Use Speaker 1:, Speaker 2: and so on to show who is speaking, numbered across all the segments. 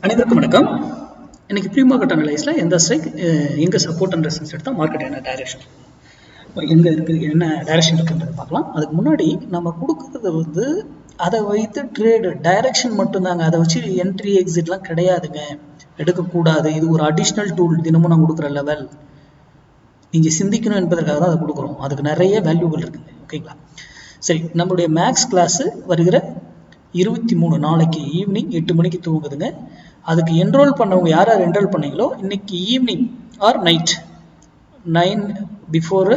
Speaker 1: அனைவருக்கும் வணக்கம். இன்னைக்கு ப்ரீ மார்க்கெட் அனலைஸ்ல எந்த ஸ்ட்ரைக் எங்க சப்போர்ட் அண்ட் ரெசிஸ்டன்ஸ் எடுத்தா மார்க்கெட் என்ன டைரக்ஷன் எங்க இருக்கு, என்ன டைரக்ஷன் இருக்குன்றதை பார்க்கலாம். அதுக்கு முன்னாடி நம்ம கொடுக்கறது வந்து அதை வைத்து ட்ரேடு டைரக்ஷன் மட்டும்தாங்க. அதை வச்சு என்ட்ரி எக்ஸிட்லாம் கிடையாதுங்க, எடுக்கக்கூடாது. இது ஒரு அடிஷ்னல் டூல். தினமும் நான் கொடுக்குற லெவல் நீங்க சிந்திக்கணும் என்பதற்காக தான் அதை கொடுக்குறோம். அதுக்கு நிறைய வேல்யூபிள் இருக்குங்க. ஓகேங்களா? சரி, நம்மளுடைய மேக்ஸ் கிளாஸ் வருகிற 23 நாளைக்கு ஈவினிங் 8 மணிக்கு துவங்குதுங்க. அதுக்கு என்ரோல் பண்ணவங்க யார் யார் என்ரோல் பண்ணீங்களோ இன்னைக்கு ஈவினிங் ஆர் நைட் 9 பிஃபோரு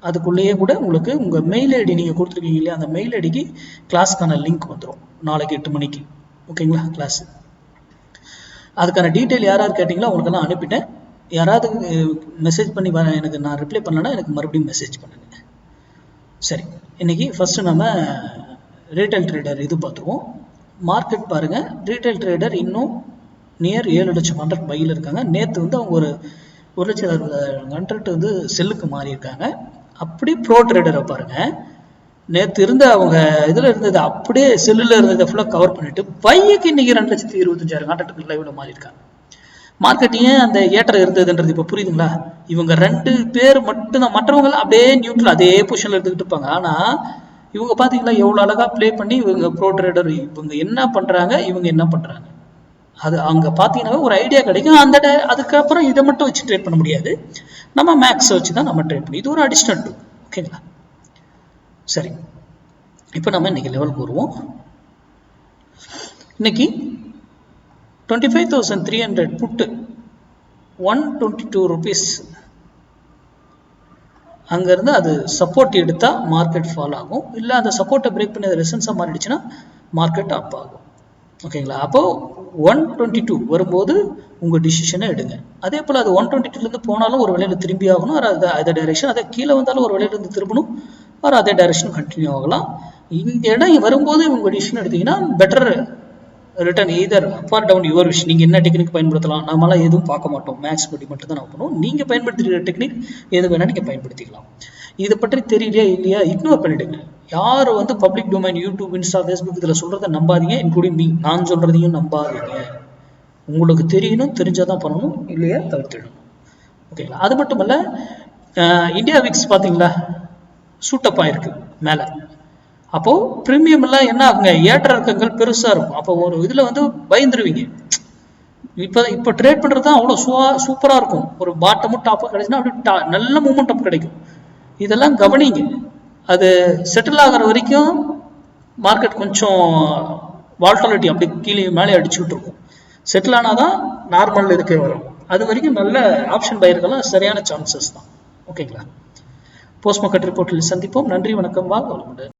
Speaker 1: அதுக்குள்ளேயே கூட உங்களுக்கு உங்கள் மெயில் ஐடி நீங்கள் கொடுத்துருக்கீங்க இல்லையா, அந்த மெயில் ஐடிக்கு கிளாஸ்க்கான லிங்க் வந்துடும் நாளைக்கு 8 மணிக்கு. ஓகேங்களா? கிளாஸ் அதுக்கான டீட்டெயில் யார் யார் கேட்டிங்களோ அவங்களுக்கெல்லாம் அனுப்பிட்டேன். யாராவது மெசேஜ் பண்ணி எனக்கு நான் ரிப்ளை பண்ணலன்னா எனக்கு மறுபடியும் மெசேஜ் பண்ணுங்க. சரி, இன்னைக்கு ஃபர்ஸ்ட் நம்ம ரீட்டைல் ட்ரேடர் இது பார்த்துருவோம். மார்க்கெட் பாருங்க, ரீட்டைல் ட்ரேடர் இன்னும் நியர் 7 லட்சம் கான்ட்ராக்ட் பையில் இருக்காங்க. நேற்று வந்து அவங்க ஒரு 1,60,000 கான்ட்ராக்ட் வந்து செல்லுக்கு மாறி இருக்காங்க. அப்படி ப்ரோ ட்ரேடரை பாருங்க, நேற்று இருந்த அவங்க இதில் இருந்தது அப்படியே செல்லில் இருந்ததை ஃபுல்லாக கவர் பண்ணிட்டு பையக்கு இன்னைக்கு 2,25,000 கான்ட்ராக்ட் லைவ்ல மாறி இருக்காங்க. மார்க்கெட் ஏன் அந்த ஏற்றம் இருந்ததுன்றது இப்போ புரியுதுங்களா? இவங்க 2 பேர் மட்டும்தான், மற்றவங்க அப்படியே நியூட்ரல் அதே பொசிஷன்ல எடுத்துக்கிட்டு இருப்பாங்க. ஆனா இவங்க பாத்தீங்களா எவ்வளவு அழகா பிளே பண்ணி இவங்க ப்ரோ ட்ரேடர் இவங்க என்ன பண்றாங்க, இவங்க என்ன பண்றாங்க, அது அங்க பாத்தீங்கன்னா ஒரு ஐடியா கிடைக்கும். அந்த அதுக்கப்புறம் இதை மட்டும் வச்சு ட்ரேட் பண்ண முடியாது, நம்ம மேக்ஸ் வச்சு தான் நம்ம ட்ரேட் பண்ணி, இது ஒரு அடிஷனல் டூல். ஓகேங்களா? சரி, இப்போ நம்ம இன்னைக்கு லெவலுக்கு வருவோம். இன்னைக்கு 25,300 புட்டு 122 ருபீஸ் அங்கேருந்து அது சப்போர்ட் எடுத்தால் மார்க்கெட் ஃபால் ஆகும். இல்லை அந்த சப்போர்ட்டை பிரேக் பண்ணி அது ரெசன்ஸாக மாறிடுச்சுன்னா மார்க்கெட் அப் ஆகும். ஓகேங்களா? அப்போது 122 வரும்போது உங்கள் டிசிஷனை எடுங்க. அதே போல் அது 122லேருந்து போனாலும் ஒரு வேலையில் திரும்பி ஆகணும், அதே டைரெக்ஷன். அதே கீழே வந்தாலும் ஒரு வேலையிலேருந்து திரும்பணும், ஒரு அதே டைரெக்ஷன் கண்டினியூ ஆகலாம். இந்த இடம் வரும்போது உங்கள் டிசிஷன் எடுத்தீங்கன்னா better return either up or down your wish. நீங்கள் என்ன டெக்னிக் பயன்படுத்தலாம், நம்மளாம் எதுவும் பார்க்க மாட்டோம், மேக்ஸ் படி மட்டும் தான் நான் பண்ணுவோம். நீங்கள் பயன்படுத்துகிற டெக்னிக் எது வேணால் நீங்கள் பயன்படுத்திக்கலாம். இதை பற்றி தெரியலையா இல்லையா இக்னோர் பண்ணிடுங்க. யார் வந்து public domain YouTube, Insta, Facebook இதில் சொல்கிறத நம்பாதீங்க. இன்க்ளூடிங் மீ, நான் சொல்கிறதையும் நம்பாதீங்க. உங்களுக்கு தெரியணும், தெரிஞ்சாதான் பண்ணணும், இல்லையா தவிர்த்திடணும். ஓகேங்களா? அது மட்டும் இல்லை, இந்தியா விக்ஸ் பார்த்தீங்களா சூட்டப் ஆயிருக்கு மேலே. அப்போ பிரீமியம் எல்லாம் என்ன ஆகுங்க, ஏற்ற இறக்கங்கள் பெருசா இருக்கும். அப்போ ஒரு இதுல வந்து பயந்துருவீங்க. இப்போ ட்ரேட் பண்றது தான் அவ்வளோ சூப்பரா இருக்கும். ஒரு பாட்டமும் டாப்பும் கிடைச்சுன்னா அப்படி நல்ல மூமெண்டம் கிடைக்கும். இதெல்லாம் கவனிங்க. அது செட்டில் ஆகிற வரைக்கும் மார்க்கெட் கொஞ்சம் வால்டாலிட்டி அப்படி கீழே மேலே அடிச்சுக்கிட்டு இருக்கும். செட்டில் ஆனாதான் நார்மல் இதுக்கே வரும். அது வரைக்கும் நல்ல ஆப்ஷன் பயிர்கள்லாம் சரியான சான்சஸ் தான். ஓகேங்களா? போஸ்ட் மார்க்கெட் ரிப்போர்ட்டில் சந்திப்போம். நன்றி, வணக்கம், வாங்க.